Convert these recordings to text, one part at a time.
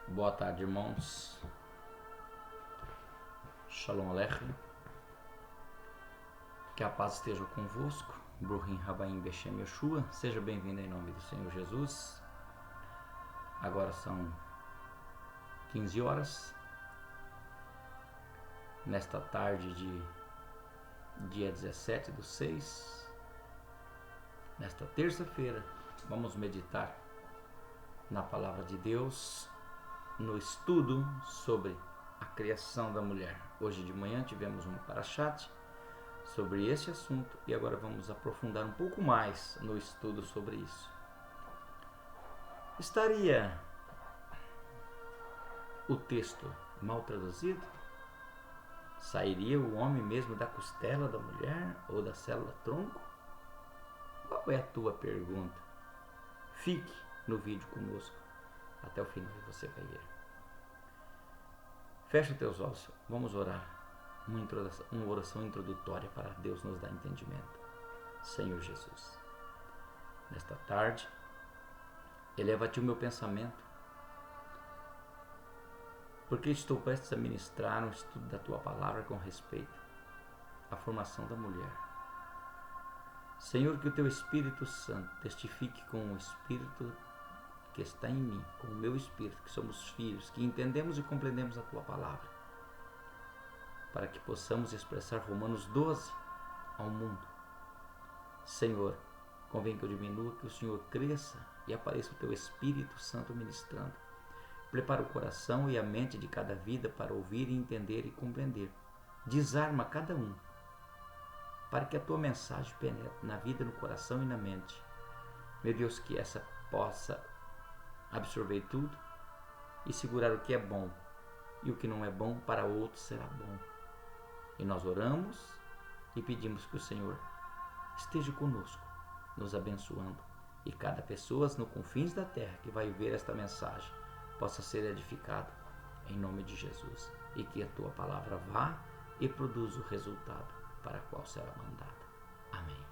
Boa tarde, irmãos. Shalom Aleichem. Que a paz esteja convosco. Bruhim Rabaim Beshem Yeshua. Seja bem-vindo em nome do Senhor Jesus. Agora são 15 horas. Nesta tarde de dia 17/6. Nesta terça-feira, vamos meditar na Palavra de Deus, no estudo sobre a criação da mulher. Hoje de manhã tivemos um parashat sobre esse assunto e agora vamos aprofundar um pouco mais no estudo sobre isso. Estaria o texto mal traduzido? Sairia o homem mesmo da costela da mulher ou da célula tronco? Qual é a tua pergunta? Fique no vídeo conosco até o final e você vai ver. Fecha os teus olhos, vamos orar. Uma oração introdutória para Deus nos dar entendimento. Senhor Jesus, nesta tarde, eleva-te o meu pensamento, porque estou prestes a ministrar um estudo da tua palavra com respeito à formação da mulher. Senhor, que o teu Espírito Santo testifique com o Espírito que está em mim, com o meu Espírito, que somos filhos, que entendemos e compreendemos a tua palavra, para que possamos expressar Romanos 12 ao mundo. Senhor, convém que eu diminua, que o Senhor cresça e apareça o teu Espírito Santo ministrando. Prepara o coração e a mente de cada vida para ouvir e entender e compreender. Desarma cada um, para que a tua mensagem penetre na vida, no coração e na mente. Meu Deus, que essa possa absorver tudo e segurar o que é bom, e o que não é bom para outros será bom. E nós oramos e pedimos que o Senhor esteja conosco, nos abençoando, e cada pessoa nos confins da terra que vai ver esta mensagem possa ser edificada em nome de Jesus, e que a tua palavra vá e produza o resultado para o qual será mandada. Amém.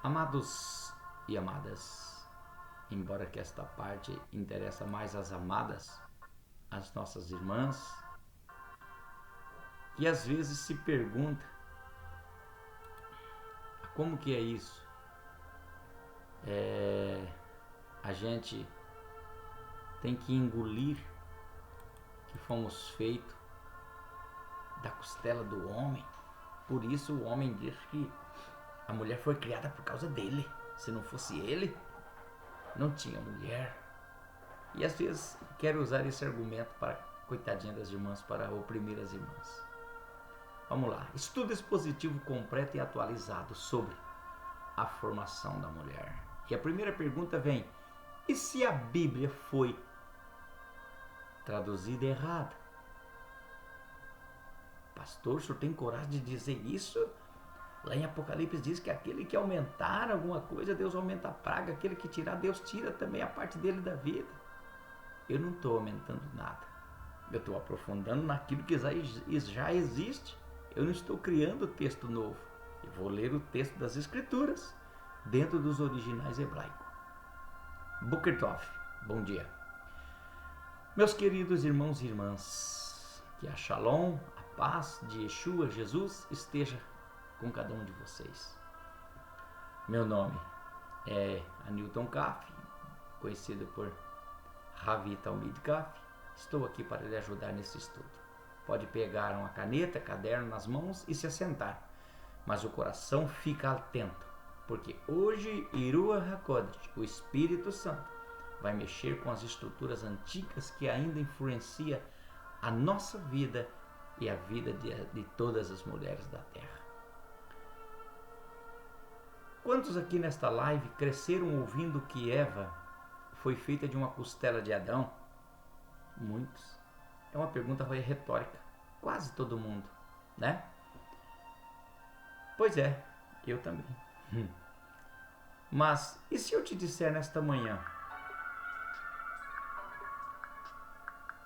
Amados e amadas, embora que esta parte interessa mais às amadas, às nossas irmãs, que às vezes se pergunta como que é isso? A gente tem que engolir que fomos feitos da costela do homem. Por isso o homem diz que a mulher foi criada por causa dele. Se não fosse ele, não tinha mulher. E às vezes quero usar esse argumento para, coitadinha das irmãs, para oprimir as irmãs. Vamos lá. Estudo expositivo completo e atualizado sobre a formação da mulher. E a primeira pergunta vem: e se a Bíblia foi traduzida errada? Pastor, o senhor tem coragem de dizer isso? Lá em Apocalipse diz que aquele que aumentar alguma coisa, Deus aumenta a praga. Aquele que tirar, Deus tira também a parte dele da vida. Eu não estou aumentando nada. Eu estou aprofundando naquilo que já existe. Eu não estou criando texto novo. Eu vou ler o texto das Escrituras dentro dos originais hebraicos. Boker Tov, bom dia. Meus queridos irmãos e irmãs, que a Shalom, a paz de Yeshua, Jesus, esteja com cada um de vocês. Meu nome é Anilton Kaf, conhecido por Ravi Talmid Kaf. Estou aqui para lhe ajudar nesse estudo. Pode pegar uma caneta, caderno nas mãos e se assentar, mas o coração fica atento, porque hoje Irua HaKodesh, o Espírito Santo, vai mexer com as estruturas antigas que ainda influenciam a nossa vida e a vida de todas as mulheres da terra. Quantos aqui nesta live cresceram ouvindo que Eva foi feita de uma costela de Adão? Muitos. É uma pergunta retórica. Quase todo mundo, né? Pois é, eu também. Mas e se eu te disser nesta manhã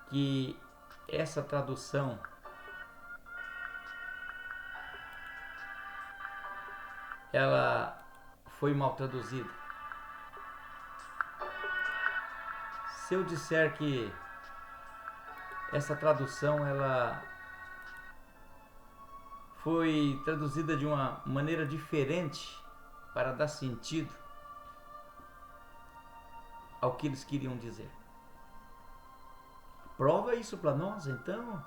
que essa tradução ela foi mal traduzida? Se eu disser que essa tradução ela foi traduzida de uma maneira diferente para dar sentido ao que eles queriam dizer. Prova isso para nós, então.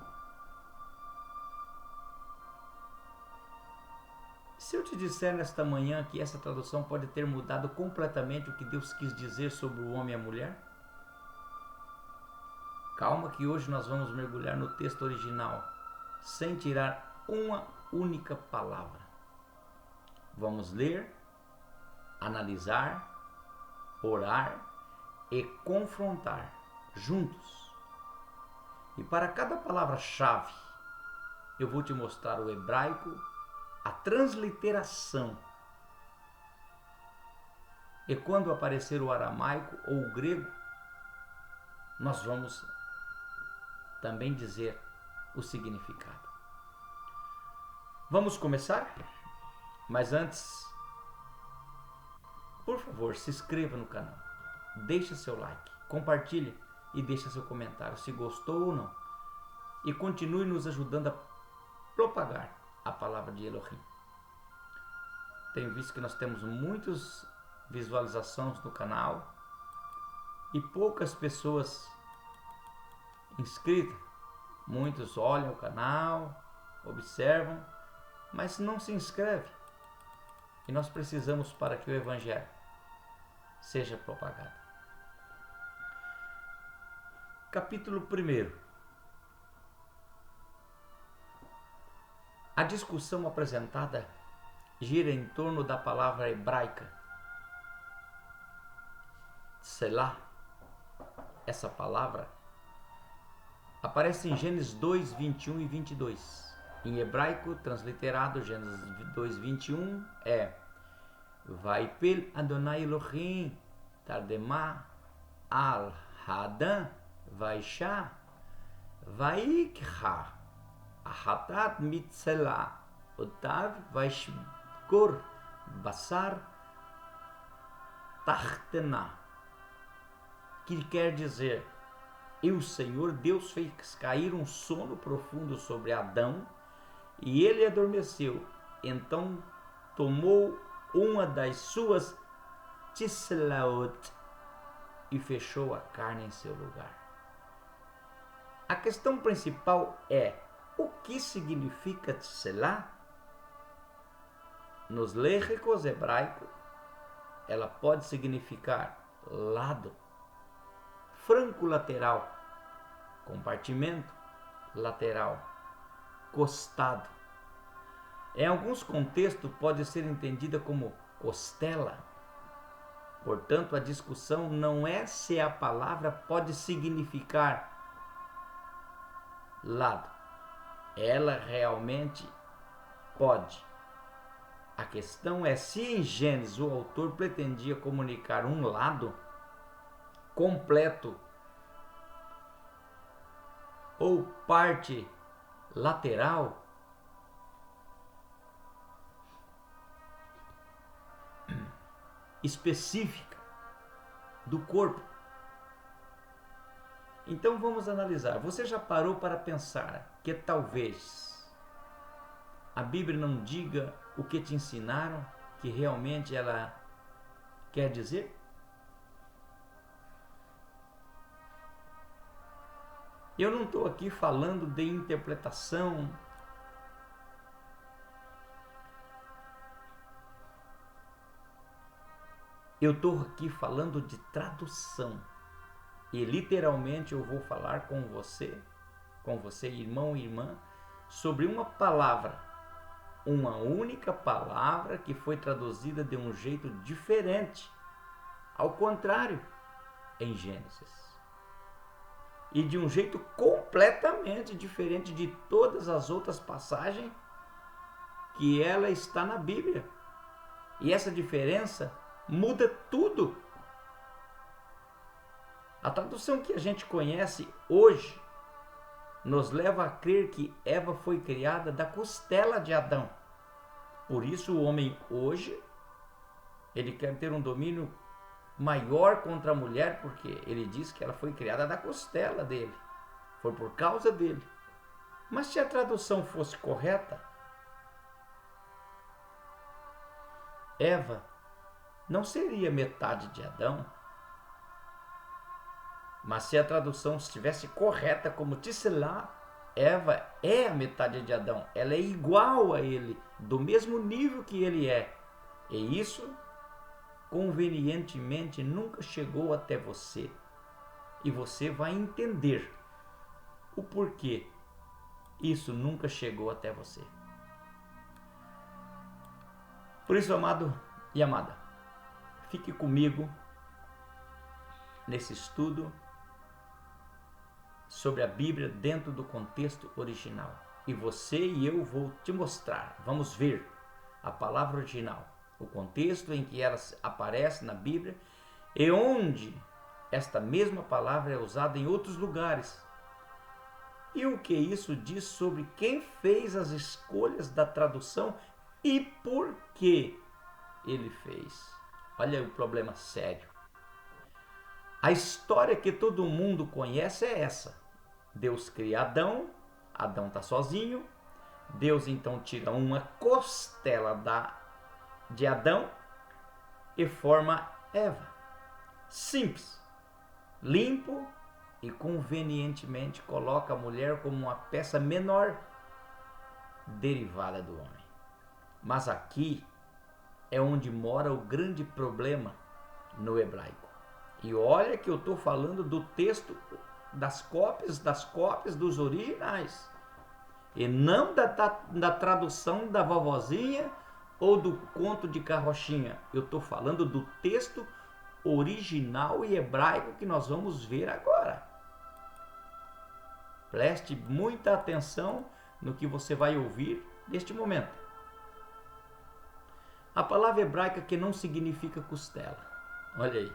Se eu te disser nesta manhã que essa tradução pode ter mudado completamente o que Deus quis dizer sobre o homem e a mulher? Calma que hoje nós vamos mergulhar no texto original, sem tirar uma única palavra. Vamos ler, analisar, orar e confrontar juntos. E para cada palavra-chave, eu vou te mostrar o hebraico, a transliteração. E quando aparecer o aramaico ou o grego, nós vamos também dizer o significado. Vamos começar? Mas antes, por favor, se inscreva no canal, deixe seu like, compartilhe e deixe seu comentário se gostou ou não. E continue nos ajudando a propagar a palavra de Elohim. Tenho visto que nós temos muitas visualizações no canal e poucas pessoas inscritas. Muitos olham o canal, observam, mas não se inscreve. E nós precisamos para que o Evangelho seja propagado. Capítulo 1. A discussão apresentada gira em torno da palavra hebraica Selah. Essa palavra aparece em Gênesis 2, 21 e 22. Em hebraico, transliterado, Gênesis 2, 21 é Vaipel Adonai Elohim Tardema al Hadan Vaisha Vaikha Ahatat Mitzelah Otav Vaishkor Basar Tachtena, que quer dizer: e o Senhor Deus fez cair um sono profundo sobre Adão e ele adormeceu. Então tomou uma das suas tislaot e fechou a carne em seu lugar. A questão principal é: o que significa tselah? Nos léxicos hebraicos, ela pode significar lado, franco lateral, compartimento lateral, costado. Em alguns contextos pode ser entendida como costela. Portanto, a discussão não é se a palavra pode significar lado. Ela realmente pode. A questão é se em Gênesis o autor pretendia comunicar um lado completo ou parte lateral específica do corpo. Então vamos analisar. Você já parou para pensar que talvez a Bíblia não diga o que te ensinaram, que realmente ela quer dizer? Eu não estou aqui falando de interpretação. Eu estou aqui falando de tradução. E literalmente eu vou falar com você, irmão e irmã, sobre uma palavra. Uma única palavra que foi traduzida de um jeito diferente. Ao contrário, em Gênesis. E de um jeito completamente diferente de todas as outras passagens que ela está na Bíblia. E essa diferença muda tudo. A tradução que a gente conhece hoje nos leva a crer que Eva foi criada da costela de Adão. Por isso o homem hoje, ele quer ter um domínio maior contra a mulher, porque ele diz que ela foi criada da costela dele. Foi por causa dele. Mas se a tradução fosse correta, Eva não seria metade de Adão. Mas se a tradução estivesse correta como Tisselá, Eva é a metade de Adão. Ela é igual a ele, do mesmo nível que ele é. E isso, convenientemente, nunca chegou até você. E você vai entender o porquê isso nunca chegou até você. Por isso, amado e amada, fique comigo nesse estudo sobre a Bíblia dentro do contexto original. E você e eu vou te mostrar, vamos ver a palavra original, o contexto em que ela aparece na Bíblia e onde esta mesma palavra é usada em outros lugares. E o que isso diz sobre quem fez as escolhas da tradução e por que ele fez. Olha o problema sério. A história que todo mundo conhece é essa. Deus cria Adão, Adão está sozinho, Deus então tira uma costela de Adão e forma Eva. Simples, limpo e convenientemente coloca a mulher como uma peça menor derivada do homem. Mas aqui é onde mora o grande problema no hebraico. E olha que eu estou falando do texto das cópias dos originais. E não da tradução da vovozinha ou do conto de carrochinha. Eu estou falando do texto original e hebraico que nós vamos ver agora. Preste muita atenção no que você vai ouvir neste momento. A palavra hebraica que não significa costela. Olha aí.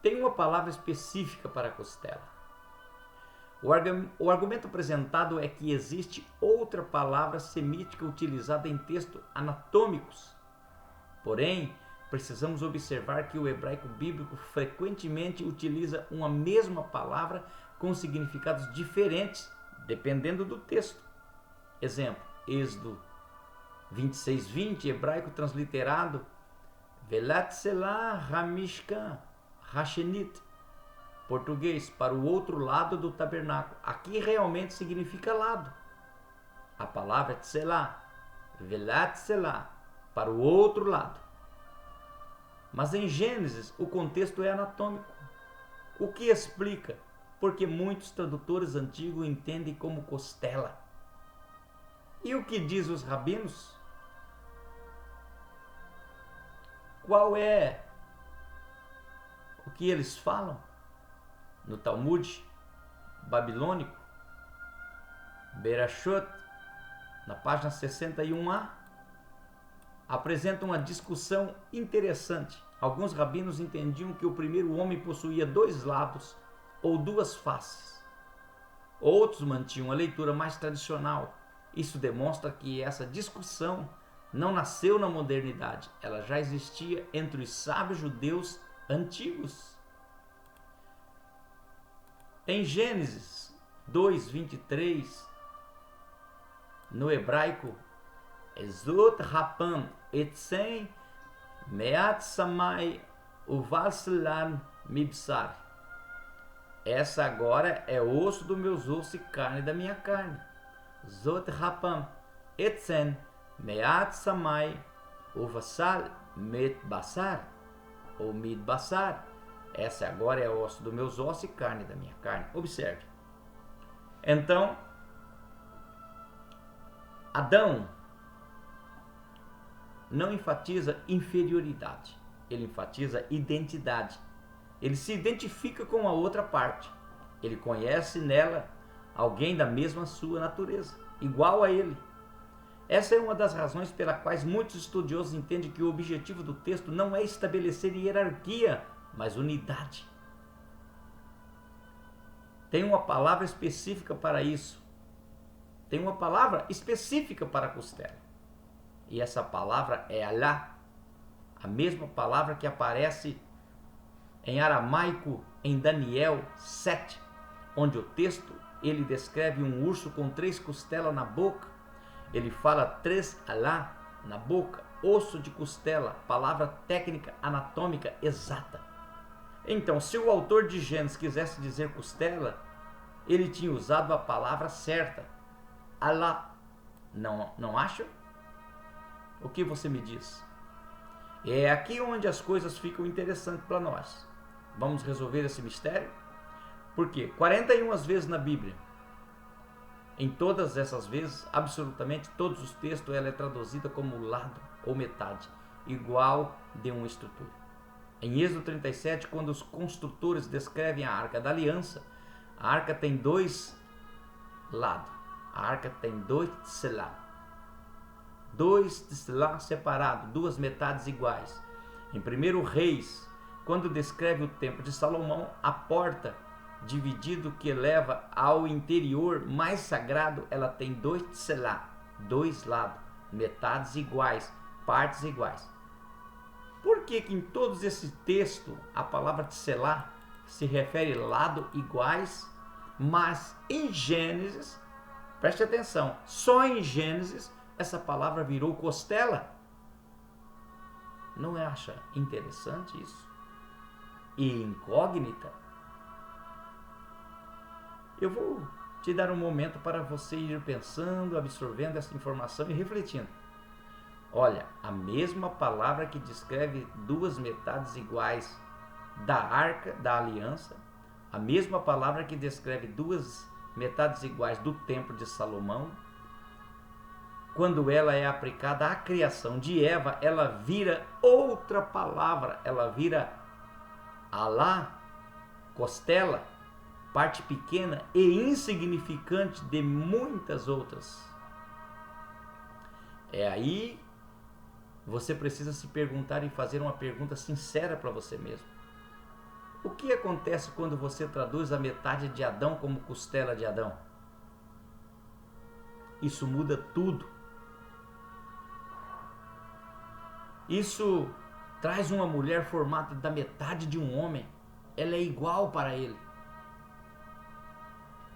Tem uma palavra específica para costela. O argumento apresentado é que existe outra palavra semítica utilizada em textos anatômicos. Porém, precisamos observar que o hebraico bíblico frequentemente utiliza uma mesma palavra com significados diferentes, dependendo do texto. Exemplo, Êxodo 26:20, hebraico transliterado Velat Selah Hamishkan Hashenit, português, para o outro lado do tabernáculo. Aqui realmente significa lado. A palavra Tselah, Velat Selah, para o outro lado. Mas em Gênesis o contexto é anatômico, o que explica porque muitos tradutores antigos entendem como costela. E o que diz os rabinos? Qual é o que eles falam no Talmud babilônico, Berashot, na página 61a, apresenta uma discussão interessante. Alguns rabinos entendiam que o primeiro homem possuía dois lados ou duas faces. Outros mantinham a leitura mais tradicional. Isso demonstra que essa discussão não nasceu na modernidade, ela já existia entre os sábios judeus antigos. Em Gênesis 2:23, no hebraico, Ezot Rapam Etzen Meat Samai Uvalselan Mibsar. Essa agora é osso dos meus ossos e carne da minha carne. Zot Rapam Etzen Meat Samai Uvasal Mitbasar ou Midbasar. Essa agora é osso dos meus ossos e carne da minha carne. Observe. Então, Adão não enfatiza inferioridade. Ele enfatiza identidade. Ele se identifica com a outra parte. Ele conhece nela alguém da mesma sua natureza, igual a ele. Essa é uma das razões pelas quais muitos estudiosos entendem que o objetivo do texto não é estabelecer hierarquia, mas unidade. Tem uma palavra específica para isso. Tem uma palavra específica para a costela. E essa palavra é Alá. A mesma palavra que aparece em aramaico em Daniel 7, onde o texto ele descreve um urso com 3 costelas na boca. Ele fala 3 alá na boca, osso de costela, palavra técnica anatômica exata. Então, se o autor de Gênesis quisesse dizer costela, ele tinha usado a palavra certa, alá. Não acha? O que você me diz? É aqui onde as coisas ficam interessantes para nós. Vamos resolver esse mistério? Por quê? 41 vezes na Bíblia. Em todas essas vezes, absolutamente todos os textos, ela é traduzida como lado ou metade, igual de uma estrutura. Em Êxodo 37, quando os construtores descrevem a Arca da Aliança, a arca tem 2 lados. A arca tem 2 tselá. 2 tselá separados, 2 metades iguais. Em 1 Reis, quando descreve o templo de Salomão, a porta dividido que leva ao interior mais sagrado, ela tem 2 tselá, 2 lados, metades iguais, partes iguais. Por que em todos esses textos a palavra tselá se refere a lado iguais, mas em Gênesis, preste atenção, só em Gênesis essa palavra virou costela? Não acha interessante isso? E incógnita? Eu vou te dar um momento para você ir pensando, absorvendo essa informação e refletindo. Olha, a mesma palavra que descreve 2 metades iguais da arca da aliança, a mesma palavra que descreve 2 metades iguais do templo de Salomão, quando ela é aplicada à criação de Eva, ela vira outra palavra, ela vira alá, costela, parte pequena e insignificante de muitas outras. É aí você precisa se perguntar e fazer uma pergunta sincera para você mesmo. O que acontece quando você traduz a metade de Adão como costela de Adão? Isso muda tudo. Isso traz uma mulher formada da metade de um homem. Ela é igual para ele.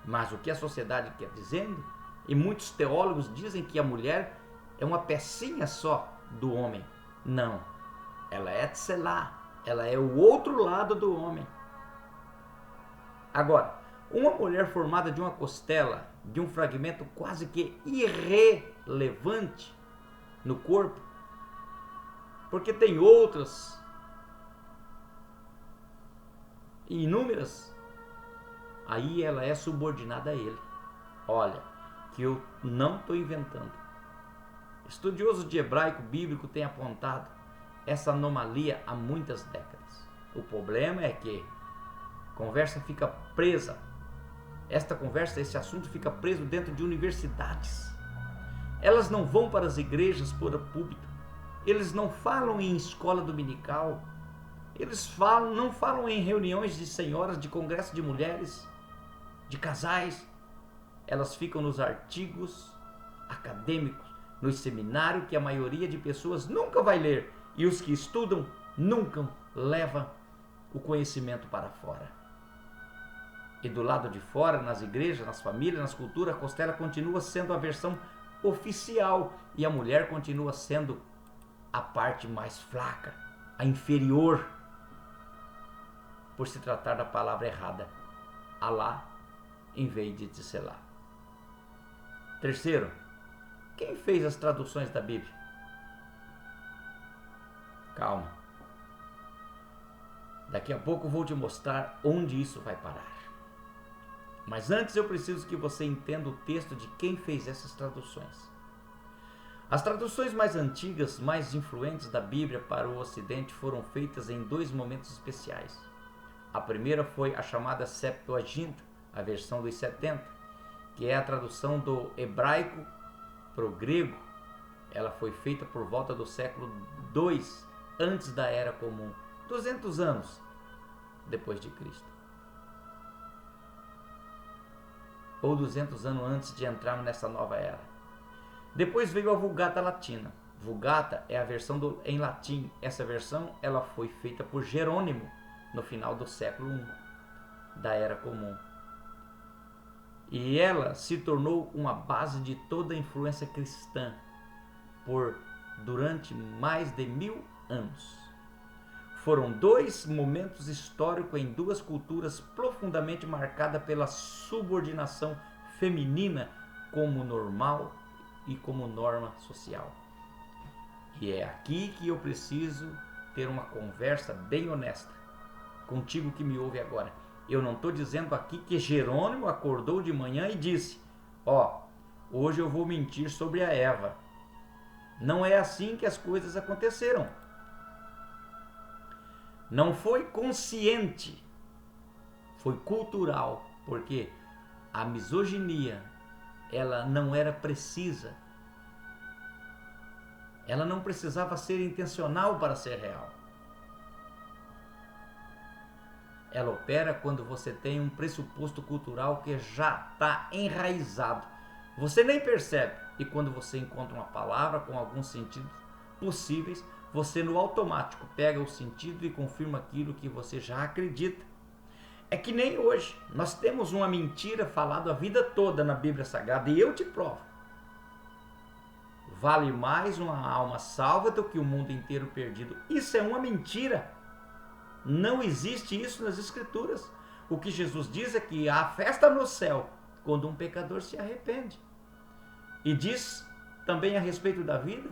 Mas o que a sociedade quer dizendo, e muitos teólogos dizem que a mulher é uma pecinha só do homem. Não, ela é tselá, ela é o outro lado do homem. Agora, uma mulher formada de uma costela, de um fragmento quase que irrelevante no corpo, porque tem outras inúmeras, aí ela é subordinada a ele. Olha, que eu não estou inventando. Estudiosos de hebraico bíblico têm apontado essa anomalia há muitas décadas. O problema é que a conversa fica presa. Esse assunto fica preso dentro de universidades. Elas não vão para as igrejas por púlpito. Eles não falam em escola dominical. Eles não falam em reuniões de senhoras, de congresso de mulheres, de casais. Elas ficam nos artigos acadêmicos, no seminário que a maioria de pessoas nunca vai ler. E os que estudam nunca levam o conhecimento para fora. E do lado de fora, nas igrejas, nas famílias, nas culturas, a costela continua sendo a versão oficial e a mulher continua sendo a parte mais fraca, a inferior, por se tratar da palavra errada, alá, em vez de tselá. Terceiro, quem fez as traduções da Bíblia? Calma. Daqui a pouco eu vou te mostrar onde isso vai parar. Mas antes eu preciso que você entenda o texto de quem fez essas traduções. As traduções mais antigas, mais influentes da Bíblia para o Ocidente foram feitas em 2 momentos especiais. A primeira foi a chamada Septuaginta, a versão dos 70, que é a tradução do hebraico para o grego. Ela foi feita por volta do século II, antes da Era Comum, 200 anos depois de Cristo. Ou 200 anos antes de entrarmos nessa nova era. Depois veio a Vulgata Latina, Vulgata é a versão em latim. Essa versão ela foi feita por Jerônimo no final do século I da Era Comum. E ela se tornou uma base de toda a influência cristã durante mais de 1000 anos. Foram dois momentos históricos em duas culturas profundamente marcadas pela subordinação feminina como normal e como norma social. E é aqui que eu preciso ter uma conversa bem honesta contigo que me ouve agora. Eu não estou dizendo aqui que Jerônimo acordou de manhã e disse: hoje eu vou mentir sobre a Eva. Não é assim que as coisas aconteceram. Não foi consciente, foi cultural, porque a misoginia, ela não era precisa. Ela não precisava ser intencional para ser real. Ela opera quando você tem um pressuposto cultural que já está enraizado. Você nem percebe. E quando você encontra uma palavra com alguns sentidos possíveis, você no automático pega o sentido e confirma aquilo que você já acredita. É que nem hoje. Nós temos uma mentira falada a vida toda na Bíblia Sagrada e eu te provo. Vale mais uma alma salva do que o mundo inteiro perdido. Isso é uma mentira. Não existe isso nas Escrituras. O que Jesus diz é que há festa no céu quando um pecador se arrepende. E diz também a respeito da vida: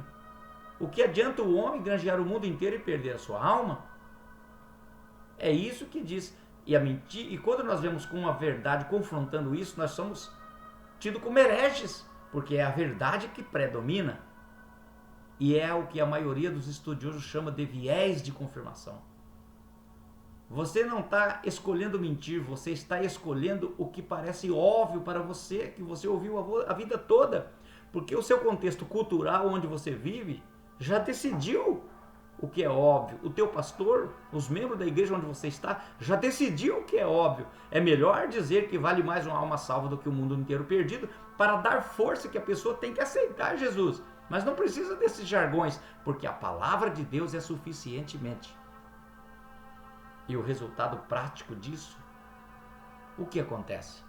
o que adianta o homem granjear o mundo inteiro e perder a sua alma? É isso que diz. E a mentira, e quando nós vemos com a verdade confrontando isso, nós somos tidos como hereges, porque é a verdade que predomina. E é o que a maioria dos estudiosos chama de viés de confirmação. Você não está escolhendo mentir, você está escolhendo o que parece óbvio para você, que você ouviu a vida toda. Porque o seu contexto cultural onde você vive já decidiu o que é óbvio. O teu pastor, os membros da igreja onde você está, já decidiu o que é óbvio. É melhor dizer que vale mais uma alma salva do que o mundo inteiro perdido, para dar força que a pessoa tem que aceitar Jesus. Mas não precisa desses jargões, porque a palavra de Deus é suficientemente. E o resultado prático disso, o que acontece?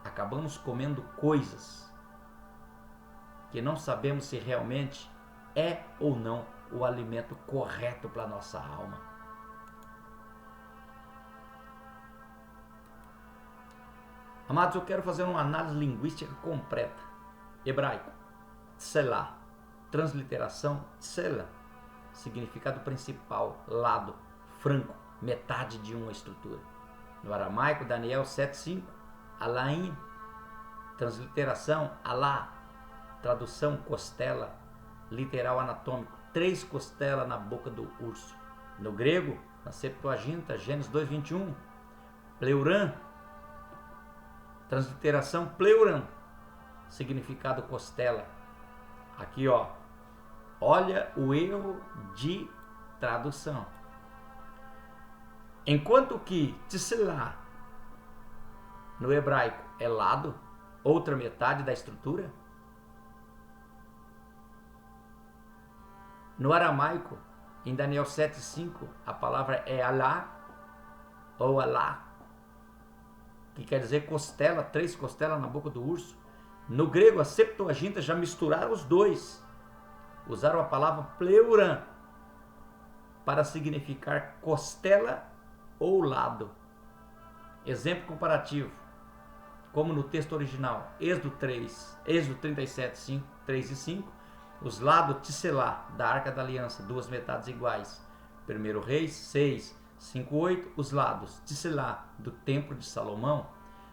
Acabamos comendo coisas que não sabemos se realmente é ou não o alimento correto para a nossa alma. Amados, eu quero fazer uma análise linguística completa. Hebraico, tselá, transliteração, tsela, significado principal, lado, franco, metade de uma estrutura. No aramaico, Daniel 7:5, alaim, transliteração, alá, tradução, costela, literal anatômico, 3 costelas na boca do urso. No grego, na Septuaginta, Gênesis 2:21, pleuran, transliteração pleuran, significado costela. Aqui olha o erro de tradução. Enquanto que tselá no hebraico é lado, outra metade da estrutura, no aramaico, em Daniel 7:5, a palavra é alá ou alá, que quer dizer costela, 3 costelas na boca do urso. No grego, a Septuaginta já misturaram os dois. Usaram a palavra pleuran para significar costela ou lado. Exemplo comparativo, como no texto original, Êxodo 37, 3 e 5, os lados tselá da Arca da Aliança, 2 metades iguais. 1 Reis 6, 5, 8, os lados tselá do Templo de Salomão.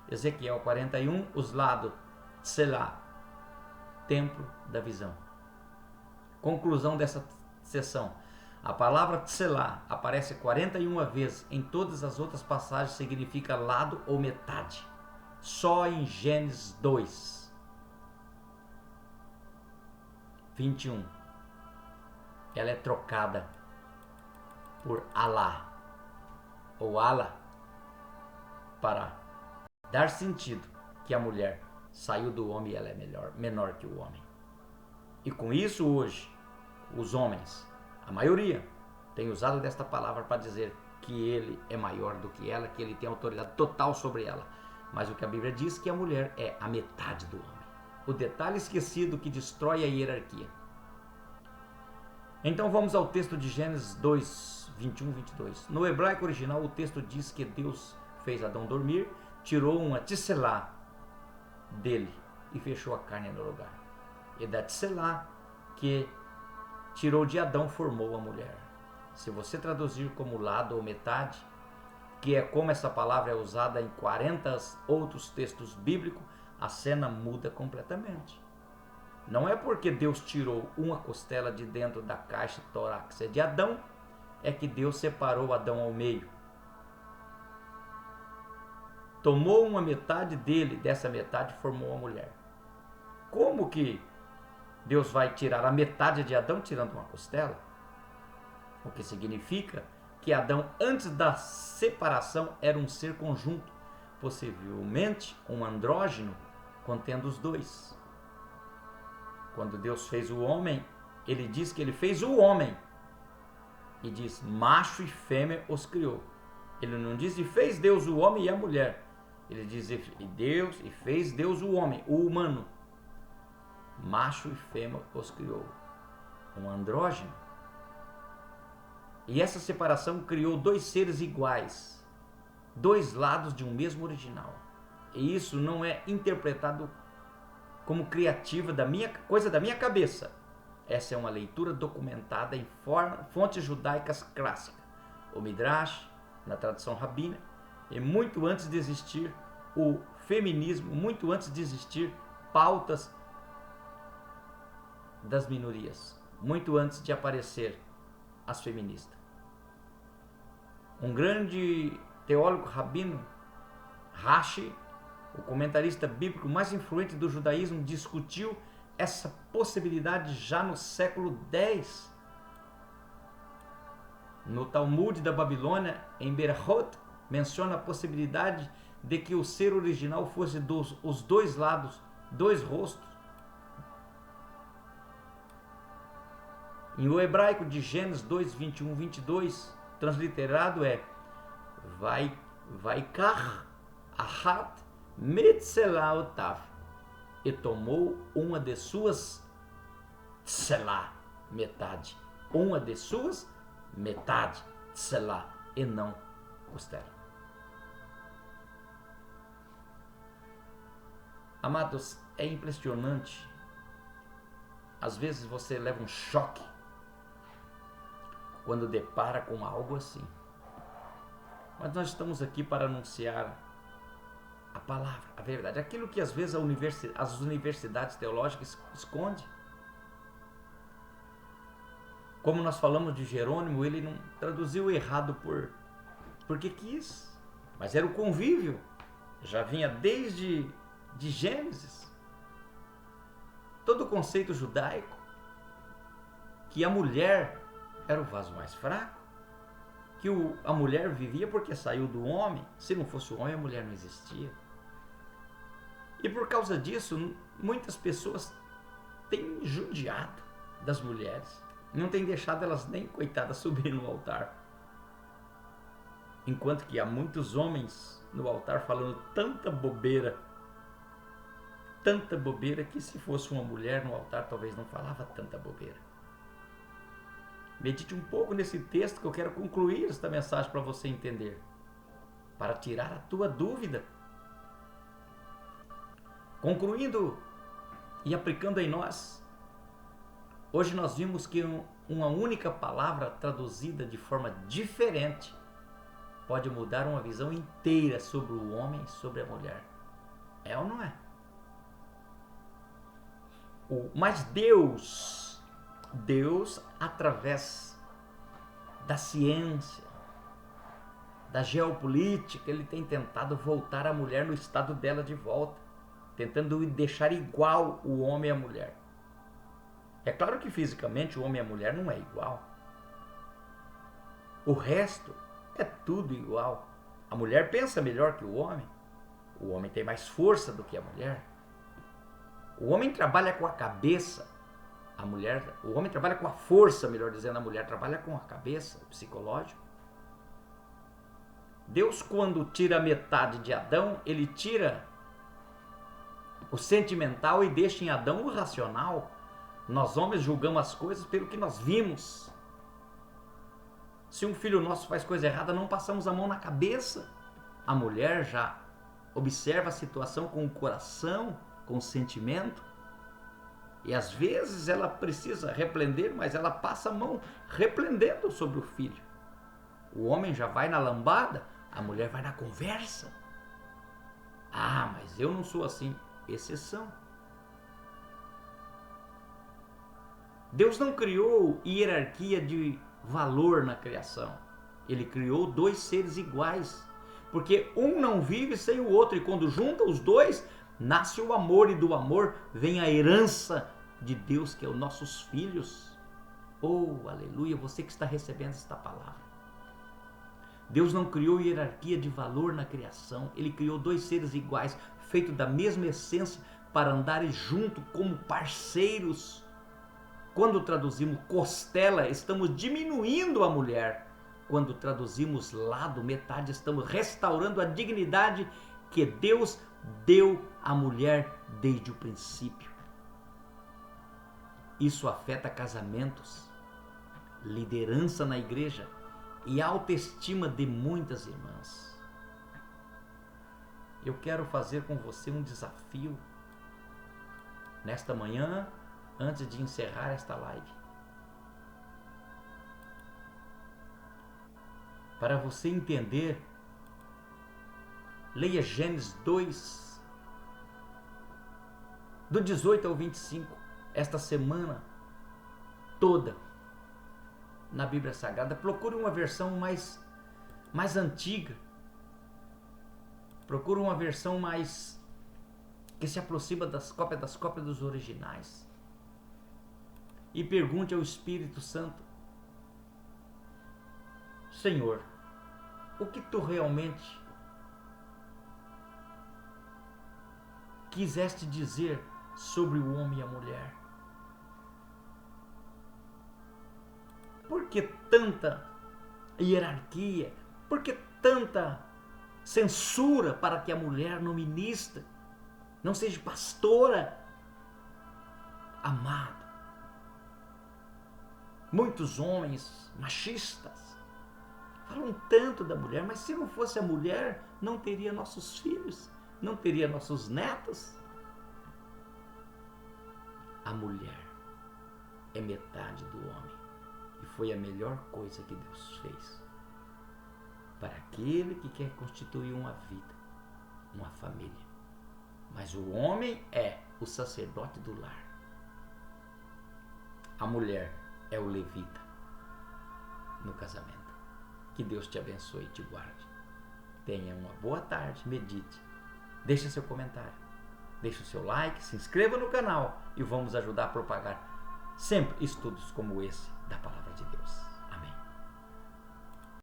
Ezequiel 41, os lados tselá, Templo da Visão. Conclusão dessa sessão. A palavra tselá aparece 41 vezes. Em todas as outras passagens significa lado ou metade. Só em Gênesis 2, 21, ela é trocada por Alá ou Ala para dar sentido que a mulher saiu do homem e ela é menor que o homem. E com isso hoje, os homens, a maioria, tem usado desta palavra para dizer que ele é maior do que ela, que ele tem autoridade total sobre ela. Mas o que a Bíblia diz é que a mulher é a metade do homem. O detalhe esquecido que destrói a hierarquia. Então vamos ao texto de Gênesis 2, 21, 22. No hebraico original o texto diz que Deus fez Adão dormir, tirou uma tselá dele e fechou a carne no lugar. E da tselá que tirou de Adão formou a mulher. Se você traduzir como lado ou metade, que é como essa palavra é usada em 40 outros textos bíblicos, a cena muda completamente. Não é porque Deus tirou uma costela de dentro da caixa torácica de Adão, é que Deus separou Adão ao meio. Tomou uma metade dele, dessa metade formou a mulher. Como que Deus vai tirar a metade de Adão tirando uma costela? O que significa que Adão, antes da separação, era um ser conjunto, possivelmente um andrógeno contendo os dois. Quando Deus fez o homem, ele diz que ele fez o homem e diz macho e fêmea os criou. Ele não diz e fez Deus o homem e a mulher. Ele diz e fez Deus o homem, o humano. Macho e fêmea os criou. Um andrógeno. E essa separação criou dois seres iguais, dois lados de um mesmo original. E isso não é interpretado como criativa coisa da minha cabeça. Essa é uma leitura documentada em fontes judaicas clássicas, o Midrash, na tradição rabínica, e muito antes de existir o feminismo, muito antes de existir pautas das minorias, muito antes de aparecer as feministas. Um grande teólogo rabino, Rashi, o comentarista bíblico mais influente do judaísmo, discutiu essa possibilidade já no século X. No Talmud da Babilônia, em Berhot, menciona a possibilidade de que o ser original fosse os dois lados, dois rostos. Em o hebraico de Gênesis 2, 21, 22, transliterado é Vaikach Ahat Metzelá Otav, e tomou uma de suas tselá, metade, uma de suas metade, tselá, e não costela. Amados, é impressionante. Às vezes você leva um choque quando depara com algo assim. Mas nós estamos aqui para anunciar a palavra, a verdade, aquilo que às vezes as universidades teológicas escondem. Como nós falamos de Jerônimo, ele não traduziu errado porque quis, mas era o convívio, já vinha desde de Gênesis. Todo o conceito judaico, que a mulher era o vaso mais fraco, que a mulher vivia porque saiu do homem, se não fosse o homem a mulher não existia. E por causa disso, muitas pessoas têm judiado das mulheres, não têm deixado elas nem, coitadas, subir no altar. Enquanto que há muitos homens no altar falando tanta bobeira que se fosse uma mulher no altar talvez não falava tanta bobeira. Medite um pouco nesse texto que eu quero concluir esta mensagem para você entender, para tirar a tua dúvida. Concluindo e aplicando em nós, hoje nós vimos que uma única palavra traduzida de forma diferente pode mudar uma visão inteira sobre o homem e sobre a mulher. É ou não é? Mas Deus, através da ciência, da geopolítica, ele tem tentado voltar a mulher no estado dela de volta, tentando deixar igual o homem e a mulher. É claro que fisicamente o homem e a mulher não é igual. O resto é tudo igual. A mulher pensa melhor que o homem tem mais força do que a mulher. O homem trabalha com a cabeça, O homem trabalha com a força, melhor dizendo, a mulher trabalha com a cabeça, o psicológico. Deus, quando tira metade de Adão, ele tira o sentimental e deixa em Adão o racional. Nós homens julgamos as coisas pelo que nós vimos. Se um filho nosso faz coisa errada, não passamos a mão na cabeça. A mulher já observa a situação com o coração, com o sentimento. E às vezes ela precisa repreender, mas ela passa a mão repreendendo sobre o filho. O homem já vai na lambada, a mulher vai na conversa. Ah, mas eu não sou assim. Exceção. Deus não criou hierarquia de valor na criação. Ele criou dois seres iguais. Porque um não vive sem o outro. E quando junta os dois, nasce o amor. E do amor vem a herança de Deus, que é os nossos filhos. Oh, aleluia, você que está recebendo esta palavra. Deus não criou hierarquia de valor na criação. Ele criou dois seres iguais, feitos da mesma essência, para andarem junto como parceiros. Quando traduzimos costela, estamos diminuindo a mulher. Quando traduzimos lado, metade, estamos restaurando a dignidade que Deus deu à mulher desde o princípio. Isso afeta casamentos, liderança na igreja e autoestima de muitas irmãs. Eu quero fazer com você um desafio nesta manhã, antes de encerrar esta live. Para você entender, leia Gênesis 2, do 18 ao 25, esta semana toda na Bíblia Sagrada. Procure uma versão mais antiga. Procure uma versão mais que se aproxima das cópias dos originais. E pergunte ao Espírito Santo: Senhor, o que tu realmente quiseste dizer sobre o homem e a mulher? Por que tanta hierarquia? Por que tanta censura para que a mulher não ministre, não seja pastora? Amado, muitos homens machistas falam tanto da mulher, mas se não fosse a mulher, não teria nossos filhos, não teria nossos netos. A mulher é metade do homem. E foi a melhor coisa que Deus fez para aquele que quer constituir uma vida, uma família. Mas o homem é o sacerdote do lar. A mulher é o levita no casamento. Que Deus te abençoe e te guarde. Tenha uma boa tarde, medite. Deixe seu comentário, deixe o seu like, se inscreva no canal e vamos ajudar a propagar sempre estudos como esse da Palavra de Deus.